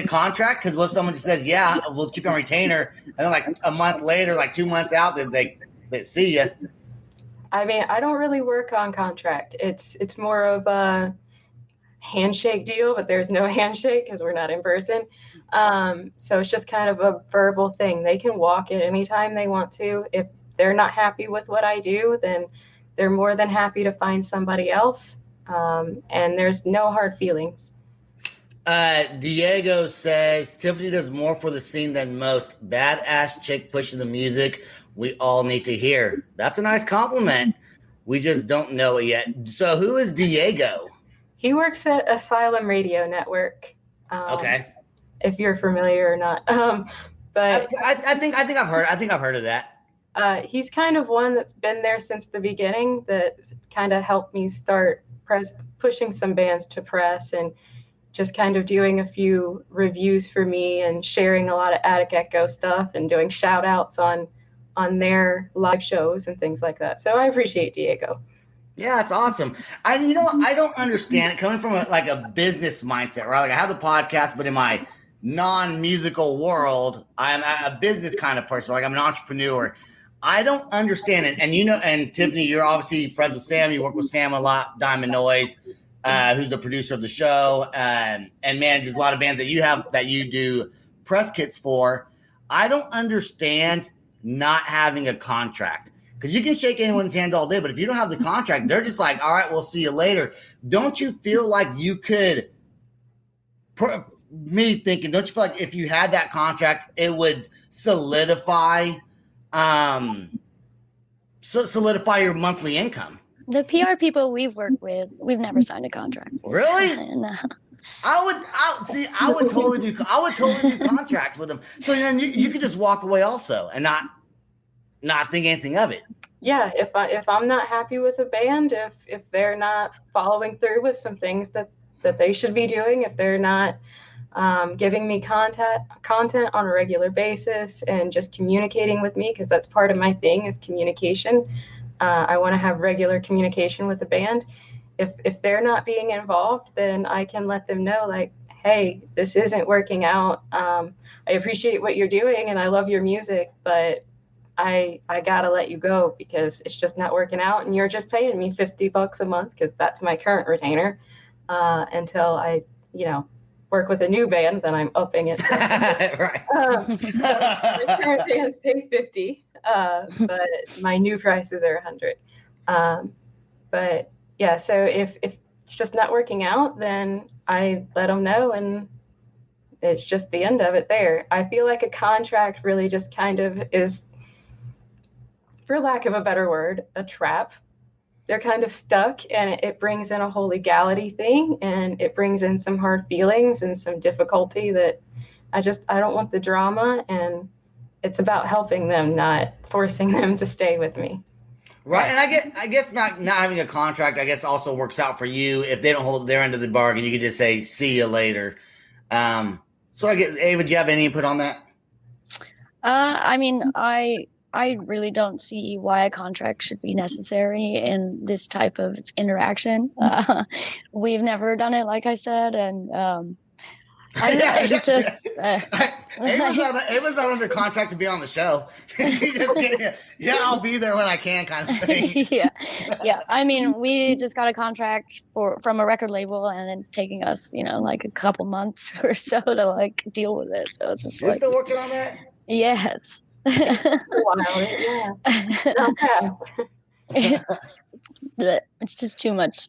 contract? Because what someone just says, yeah, we'll keep you on retainer, and then like a month later, like 2 months out, they see you. I mean, I don't really work on contract. It's more of a handshake deal, but there's no handshake because we're not in person. So it's just kind of a verbal thing. They can walk it anytime they want to. If they're not happy with what I do, then they're more than happy to find somebody else. And there's no hard feelings. Diego says Tiffany does more for the scene than most. Badass chick pushing the music we all need to hear. That's a nice compliment. We just don't know it yet. So who is Diego? He works at Asylum Radio Network. Okay. If you're familiar or not. But I think I've heard of that. He's kind of one that's been there since the beginning, that kind of helped me start pushing some bands to press, and just kind of doing a few reviews for me and sharing a lot of Attic Echo stuff and doing shout outs on their live shows and things like that. So I appreciate Diego. Yeah, it's awesome. You know what? I don't understand it coming from a business mindset, right? Like I have the podcast, but in my non-musical world, I'm a business kind of person. Like I'm an entrepreneur. I don't understand it. And and Tiffany, you're obviously friends with Sam. You work with Sam a lot, Diamond Noise, who's the producer of the show, and manages a lot of bands that you do press kits for. I don't understand not having a contract. Because you can shake anyone's hand all day, but if you don't have the contract, they're just like, all right, we'll see you later. Don't you feel like you could, don't you feel like if you had that contract, it would solidify your monthly income? The PR people we've worked with, we've never signed a contract. Really? No. I would totally do contracts with them. So then you could just walk away also and not think anything of it. Yeah, if I'm not happy with a band, if they're not following through with some things that they should be doing, if they're not giving me content on a regular basis and just communicating with me, because that's part of my thing is communication. I want to have regular communication with the band. If they're not being involved, then I can let them know, like, hey, this isn't working out. I appreciate what you're doing and I love your music, but I gotta let you go because it's just not working out, and you're just paying me $50 a month because that's my current retainer until I, work with a new band. Then I'm upping it. Right. My current bands pay $50, but my new prices are $100. But yeah, so if it's just not working out, then I let them know, and it's just the end of it there. I feel like a contract really just kind of is, for lack of a better word, a trap. They're kind of stuck, and it brings in a whole legality thing, and it brings in some hard feelings and some difficulty that I don't want the drama, and it's about helping them, not forcing them to stay with me. Right, and I guess not having a contract, I guess, also works out for you. If they don't hold up their end of the bargain, you can just say, see you later. So I guess, Ava, do you have any input on that? I mean, I really don't see why a contract should be necessary in this type of interaction. We've never done it, like I said, and I don't know, it's just... Ava's not under contract to be on the show. She just I'll be there when I can kind of thing. Yeah. I mean, we just got a contract from a record label, and it's taking us, like a couple months or so to deal with it. So it's just You're still working on that? Yes. Yeah. It's just too much.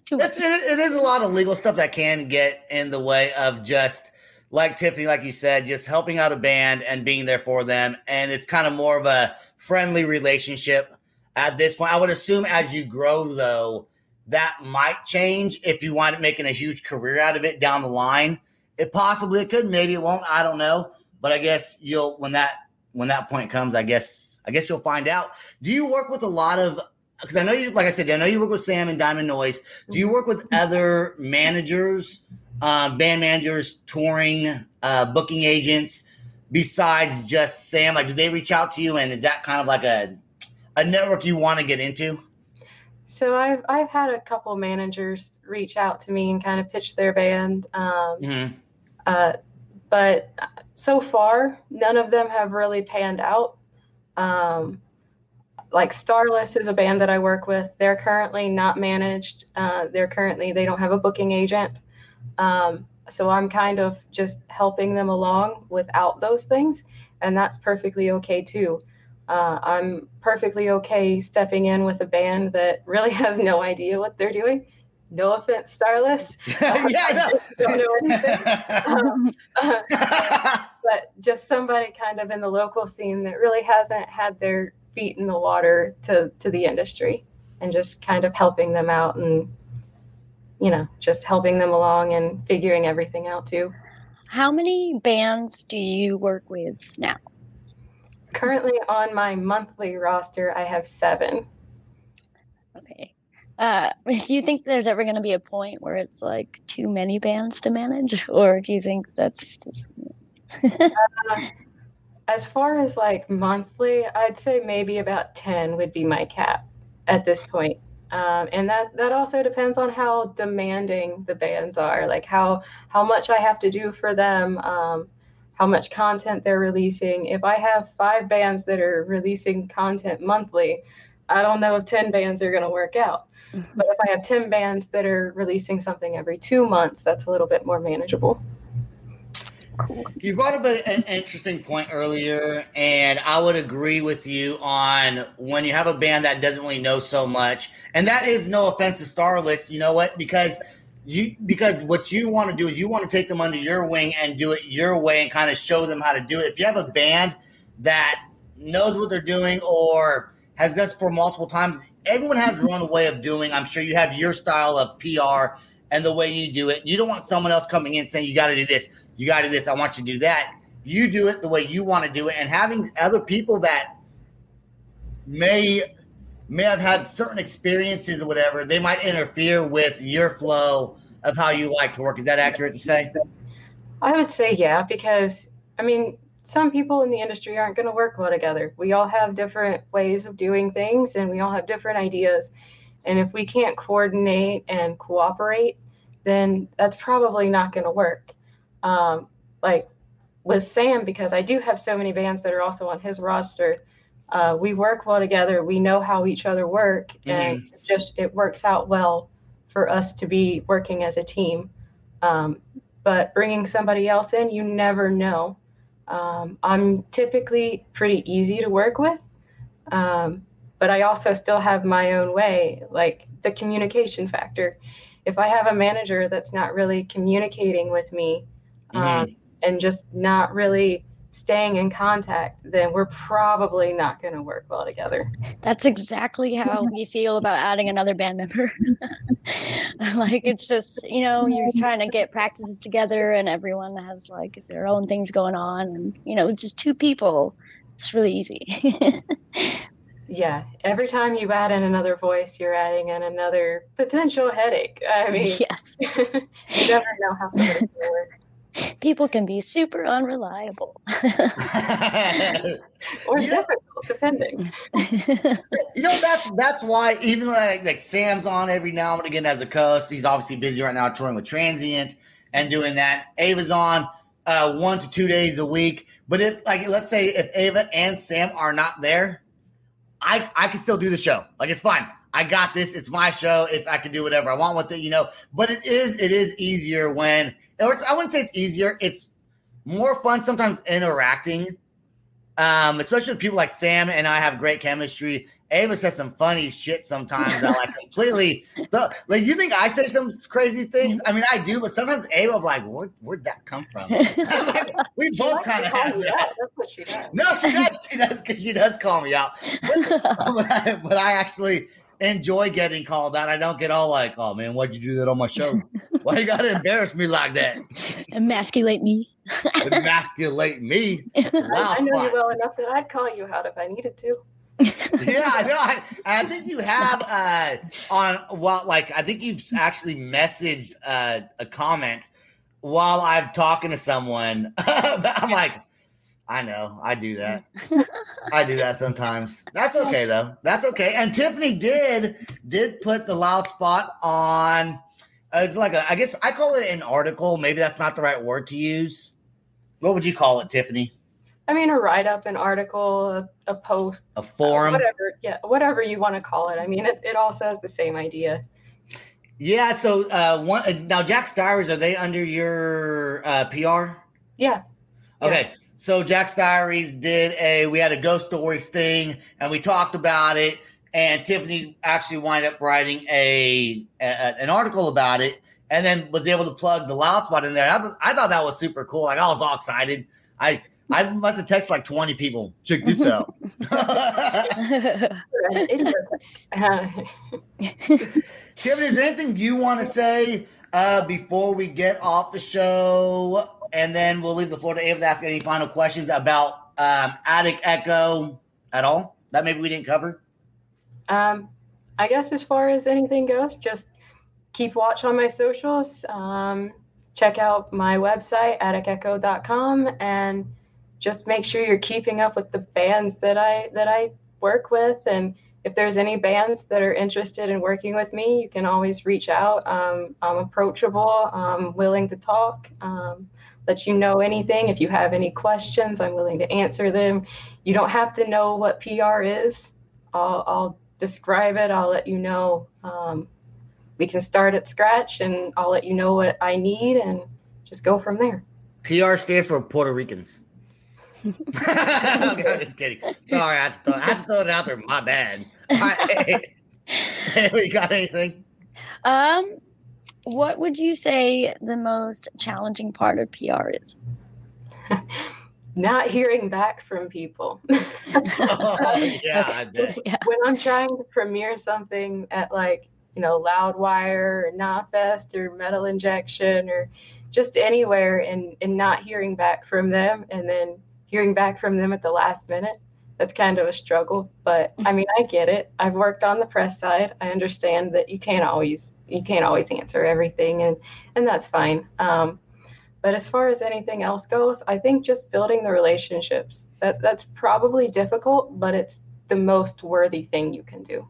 Too much. It is a lot of legal stuff that can get in the way of just, like Tiffany, like you said, just helping out a band and being there for them. And it's kind of more of a friendly relationship at this point. I would assume as you grow, though, that might change if you wind up making a huge career out of it down the line. It could, maybe it won't. I don't know. But I guess when that point comes, I guess you'll find out. Do you work with a lot of, because I know you, like I said, I know you work with Sam and Diamond Noise. Do you work with other managers, band managers, touring, booking agents, besides just Sam? Like, do they reach out to you, and is that kind of like a network you want to get into? So I've had a couple managers reach out to me and kind of pitch their band. But so far, none of them have really panned out. Like Starless is a band that I work with. They're currently not managed. They don't have a booking agent. So I'm kind of just helping them along without those things. And that's perfectly okay too. I'm perfectly okay stepping in with a band that really has no idea what they're doing. No offense, Starless. Yeah, Don't know anything. But just somebody kind of in the local scene that really hasn't had their feet in the water to the industry, and just kind of helping them out, and just helping them along and figuring everything out too. How many bands do you work with now? Currently on my monthly roster, I have 7. Okay. Do you think there's ever going to be a point where it's like too many bands to manage, or do you think that's just... As far as like monthly, I'd say maybe about 10 would be my cap at this point. And that also depends on how demanding the bands are, like how much I have to do for them, how much content they're releasing. If I have 5 bands that are releasing content monthly, I don't know if 10 bands are going to work out. But if I have 10 bands that are releasing something every 2 months, that's a little bit more manageable. Cool. You brought up an interesting point earlier, and I would agree with you on when you have a band that doesn't really know so much, and that is no offense to Starless, you know what? Because what you want to do is you want to take them under your wing and do it your way and kind of show them how to do it. If you have a band that knows what they're doing or has done this for multiple times, everyone has their own way of doing. I'm sure you have your style of PR and the way you do it. You don't want someone else coming in saying, you got to do this. You got to do this. I want you to do that. You do it the way you want to do it. And having other people that may have had certain experiences or whatever, they might interfere with your flow of how you like to work. Is that accurate to say? I would say, yeah, because, I mean, some people in the industry aren't going to work well together. We all have different ways of doing things, and we all have different ideas. And if we can't coordinate and cooperate, then that's probably not going to work. Like with Sam, because I do have so many bands that are also on his roster, we work well together. We know how each other work, and it works out well for us to be working as a team. But bringing somebody else in, you never know. I'm typically pretty easy to work with, but I also still have my own way, like the communication factor. If I have a manager that's not really communicating with me, and just not really staying in contact, then we're probably not going to work well together. That's exactly how we feel about adding another band member. Like, it's just, you're trying to get practices together and everyone has like their own things going on, and just 2 people, it's really easy. Yeah, every time you add in another voice, you're adding in another potential headache. I mean, yes. You never know how somebody's going to work. People can be super unreliable. Or difficult, depending. That's why even like Sam's on every now and again as a host. He's obviously busy right now touring with Transient and doing that. Ava's on 1 to 2 days a week. But if, like, let's say if Ava and Sam are not there, I can still do the show. Like, it's fine. I got this. It's my show. I can do whatever I want with it, But it is easier when, or I wouldn't say it's easier. It's more fun sometimes interacting, especially with people like Sam and I have great chemistry. Ava says some funny shit sometimes. I like completely. Like, you think I say some crazy things? I mean, I do, but sometimes Ava will be like, where'd that come from? Like, we both kind of have that. That's what she does. No, she does. She does, because she does call me out. But I actually enjoy getting called out. I don't get all like, oh man, why'd you do that on my show? Why you gotta embarrass me like that? Emasculate me. Emasculate me. Wow, I know you well enough that I'd call you out if I needed to. Yeah, I know. I think you have I think you've actually messaged a comment while I'm talking to someone. I'm like, I know, I do that. I do that sometimes. That's okay though. That's okay. And Tiffany did put the loud spot on. It's like I guess I call it an article. Maybe that's not the right word to use. what would you call it, Tiffany? I mean, a write-up, an article, a post, A forum, whatever. Yeah, whatever you want to call it. I mean, it all says the same idea. Yeah. So now Jack's Diaries, are they under your PR? Yeah. Okay. Yeah. So Jack's Diaries we had a ghost stories thing, and we talked about it. And Tiffany actually wound up writing an article about it, and then was able to plug the Loud Spot in there. I thought that was super cool. Like, I was all excited. I must have texted like 20 people. Check this out. Tiffany, is there anything you want to say before we get off the show? And then we'll leave the floor to Ava to ask any final questions about Attic Echo at all that maybe we didn't cover. I guess as far as anything goes, just keep watch on my socials. Check out my website, atticecho.com, and just make sure you're keeping up with the bands that I work with. And if there's any bands that are interested in working with me, you can always reach out. I'm approachable. I'm willing to talk. Let you know anything. If you have any questions, I'm willing to answer them. You don't have to know what PR is. I'll describe it. I'll let you know. We can start at scratch, and I'll let you know what I need and just go from there. PR stands for Puerto Ricans. Okay, I'm just kidding. Sorry, I had to throw it out there. My bad. Hey, you got anything? What would you say the most challenging part of PR is? Not hearing back from people. Yeah, I bet. Yeah. When I'm trying to premiere something at Loudwire or Knotfest or Metal Injection or just anywhere and not hearing back from them, and then hearing back from them at the last minute, that's kind of a struggle. But I mean, I get it. I've worked on the press side. I understand that you can't always answer everything, and that's fine. But as far as anything else goes, I think just building the relationships, that's probably difficult, but it's the most worthy thing you can do.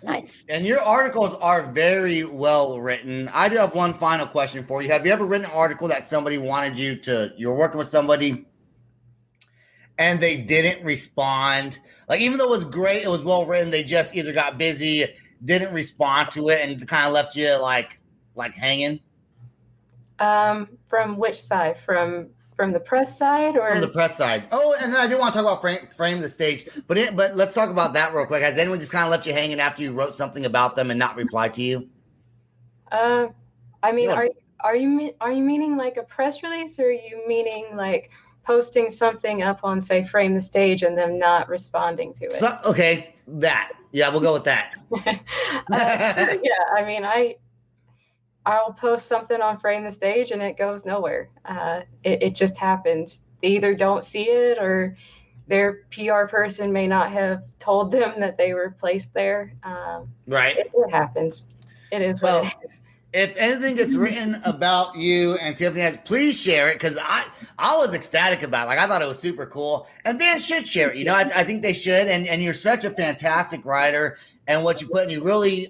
Nice. And your articles are very well written. I do have one final question for you. Have you ever written an article that somebody wanted you're working with somebody and they didn't respond? Like, even though it was great, it was well written, they just either got busy, didn't respond to it, and kind of left you like hanging? From which side? From the press side, or from the press side? Oh, and then I do want to talk about frame the stage, but let's talk about that real quick. Has anyone just kind of left you hanging after you wrote something about them and not replied to you? I mean, Yeah. are you meaning like a press release, or are you meaning like posting something up on, say, Frame the Stage and them not responding to it? Okay, that. Yeah, we'll go with that. Yeah, I mean, I'll post something on Frame the Stage and it goes nowhere. It just happens. They either don't see it, or their PR person may not have told them that they were placed there. Right. It happens. It is what it is. If anything gets written about you and Tiffany, please share it, because I was ecstatic about it. Like, I thought it was super cool, and bands should share it. I think they should. And you're such a fantastic writer, and what you put, and you really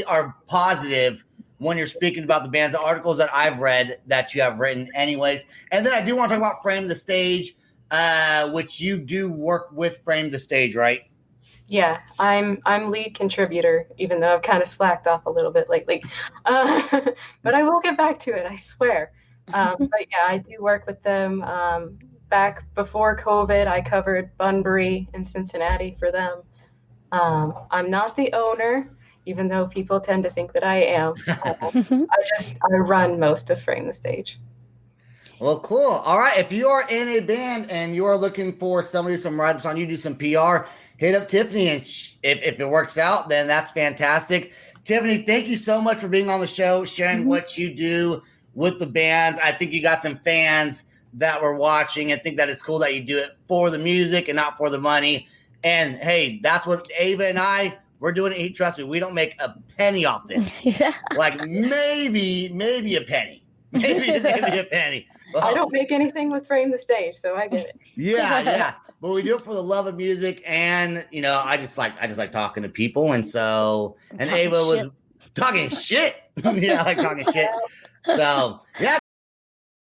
are positive when you're speaking about the bands. The articles that I've read that you have written, anyways. And then I do want to talk about Frame the Stage, which you do work with Frame the Stage, right? Yeah, I'm lead contributor, even though I've kind of slacked off a little bit lately. But I will get back to it, I swear. But yeah, I do work with them. Back before COVID, I covered Bunbury in Cincinnati for them. I'm not the owner, even though people tend to think that I am. I run most of Frame the Stage. Well, cool. All right. If you are in a band and you are looking for somebody to do some write-ups on you, do some PR, hit up Tiffany. And if it works out, then that's fantastic. Tiffany, thank you so much for being on the show, sharing what you do with the bands. I think you got some fans that were watching and think that it's cool that you do it for the music and not for the money. And hey, that's what Ava and we're doing it. Trust me, we don't make a penny off this. Yeah. Like maybe a penny. Maybe a penny. Well, I don't make anything with Frame the Stage, so I get it. Yeah. But we do it for the love of music, and I just like talking to people, and so Ava was talking shit. Yeah, I like talking shit. So yeah.